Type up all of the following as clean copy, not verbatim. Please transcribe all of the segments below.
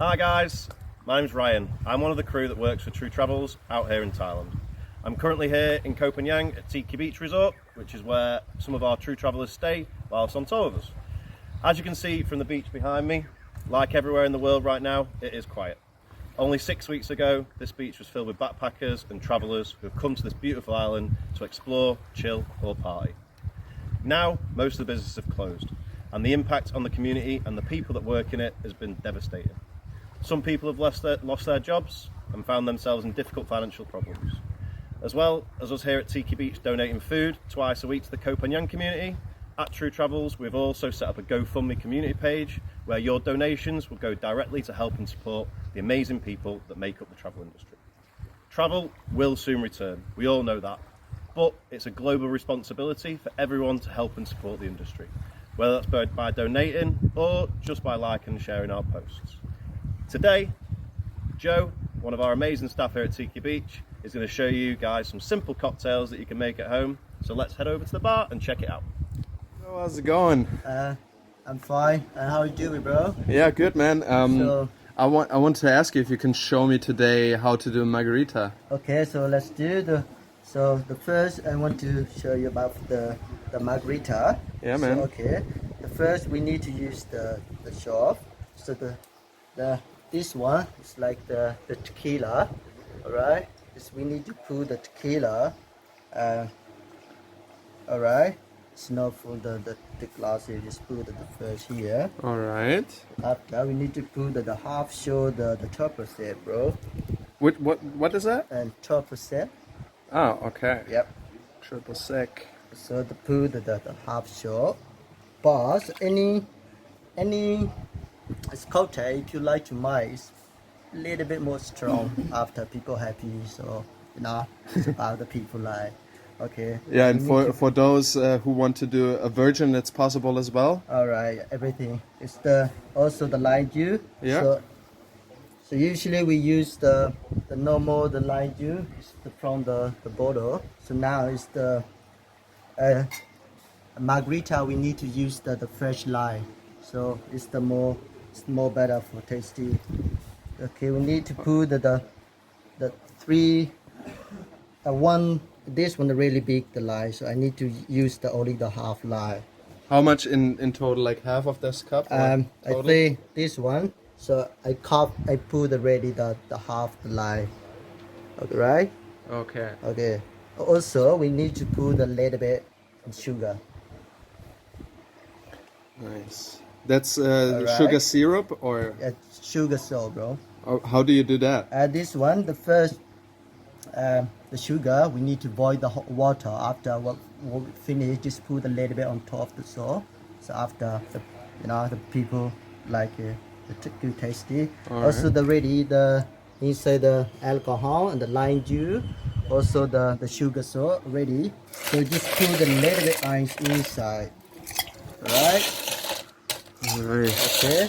Hi guys, my name's Ryan. I'm one of the crew that works for TruTravels out here in Thailand. I'm currently here in Koh Phangan at Tiki Beach Resort, which is where some of our TruTravellers stay whilst on tour with us. As you can see from the beach behind me, like everywhere in the world right now, it is quiet. Only 6 weeks ago, this beach was filled with backpackers and travellers who have come to this beautiful island to explore, chill or party. Now, most of the businesses have closed, and the impact on the community and the people that work in it has been devastating. Some people have lost their jobs and found themselves in difficult financial problems. As well as us here at Tiki Beach donating food twice a week to the Koh Phangan community, at TruTravels we've also set up a GoFundMe community page where your donations will go directly to help and support the amazing people that make up the travel industry. Travel will soon return, we all know that, but it's a global responsibility for everyone to help and support the industry, whether that's by donating or just by liking and sharing our posts. Today, Joe, one of our amazing staff here at Tiki Beach, is going to show you guys some simple cocktails that you can make at home. So let's head over to the bar and check it out. So how's it going? I'm fine. How are you doing, bro? Yeah, good, man. So- I want to ask you if you can show me today how to do a margarita. Okay, so let's do the first I want to show you about the margarita. Yeah, man. So, okay. The first we need to use the shop. So this one is like the tequila. Alright. We need to put the tequila. Alright. It's not for the glass, you just put the first here. All right. After we need to put the half show the 12%, bro. What is that? And 12%. Oh, okay. Yep. Triple sec. So to put the half show. But any cocktail if you like to make is a little bit more strong after people happy. So it's about the people like. Okay. Yeah, and for those who want to do a virgin, it's possible as well. All right, everything. It's also the lime juice. Yeah. So usually we use the normal lime juice from the bottle. So now it's the margarita. We need to use the fresh lime. So it's more better for tasty. Okay, we need to put the one. This one really big the lime, so I need to use only the half lime. How much in total? Like half of this cup? I think this one. So I put already the half the lime. Okay, right? Okay. Okay. Also, we need to put a little bit of sugar. Nice. That's Alright. sugar syrup or Sugar syrup, bro. how do you do that? This one, the first, the sugar, we need to boil the hot water. After we finish, just put a little bit on top of the salt. So after the people like it good tasty. Also the inside the alcohol and the lime juice. Also the sugar syrup ready. So just put a little bit ice inside. Right? Alright. Okay.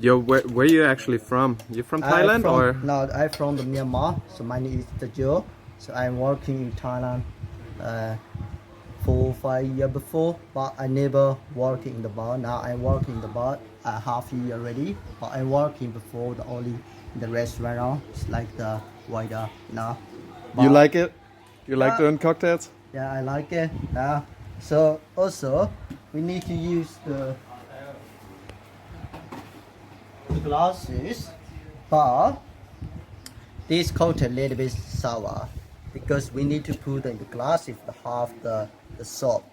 Yo, where you actually from? You from Thailand or? No, I'm from the Myanmar. So my name is Joe. So I'm working in Thailand 4 or 5 years before, but I never worked in the bar. Now I'm working in the bar half a year already. But I'm working before only in the restaurant. It's like the wider, You like it? You like doing cocktails? Yeah, I like it. So also we need to use the glasses, but this cocktail a little bit sour because we need to put in the glasses the half the salt.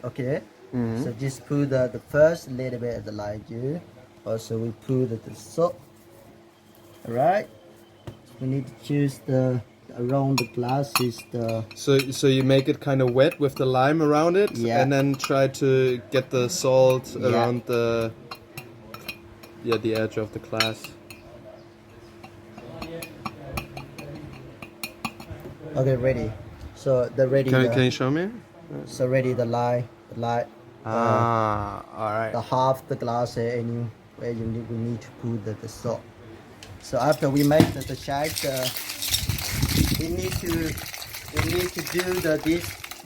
Okay. So just put the first little bit of the lime juice. Also we put the salt. Alright. We need to choose around the glasses So you make it kind of wet with the lime around it, and then try to get the salt around the edge of the glass. Okay, ready. So ready. Can you show me? So ready the lime. All right. The half the glass and where we need to put the salt. So after we make the shake, we need to do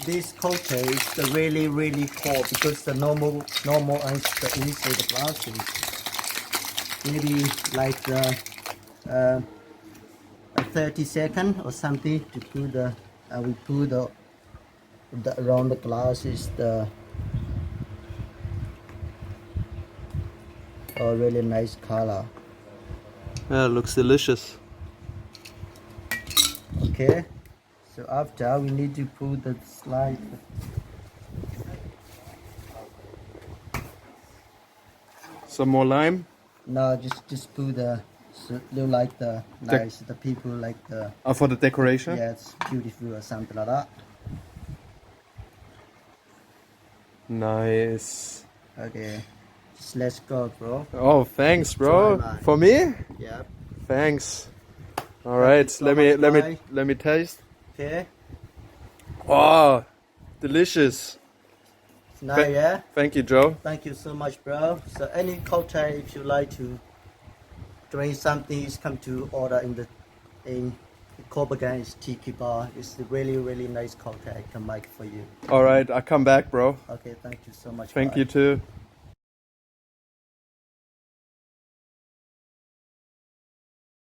this cocktail is really cold because the normal ice the inside the glasses. maybe like a 30 second or something to put the we put the around the glass is the really nice color. Yeah, it looks delicious. Okay, so after we need to put the slide. Some more lime. No, just put the so you like the nice the people like the For the decoration. yeah, it's beautiful or something like that. Nice. Okay, just let's go, bro. Oh, thanks, bro. Try, man. For me? Yeah. Thanks. All right, so let me taste. Okay. Wow, delicious. Now, yeah. Thank you, Joe. Thank you so much, bro. So any cocktail, if you like to drink something, just come to order in Copenhagen's Tiki Bar. It's a really nice cocktail I can make for you. All right, I'll come back, bro. Okay, thank you so much. Thank bye. you too.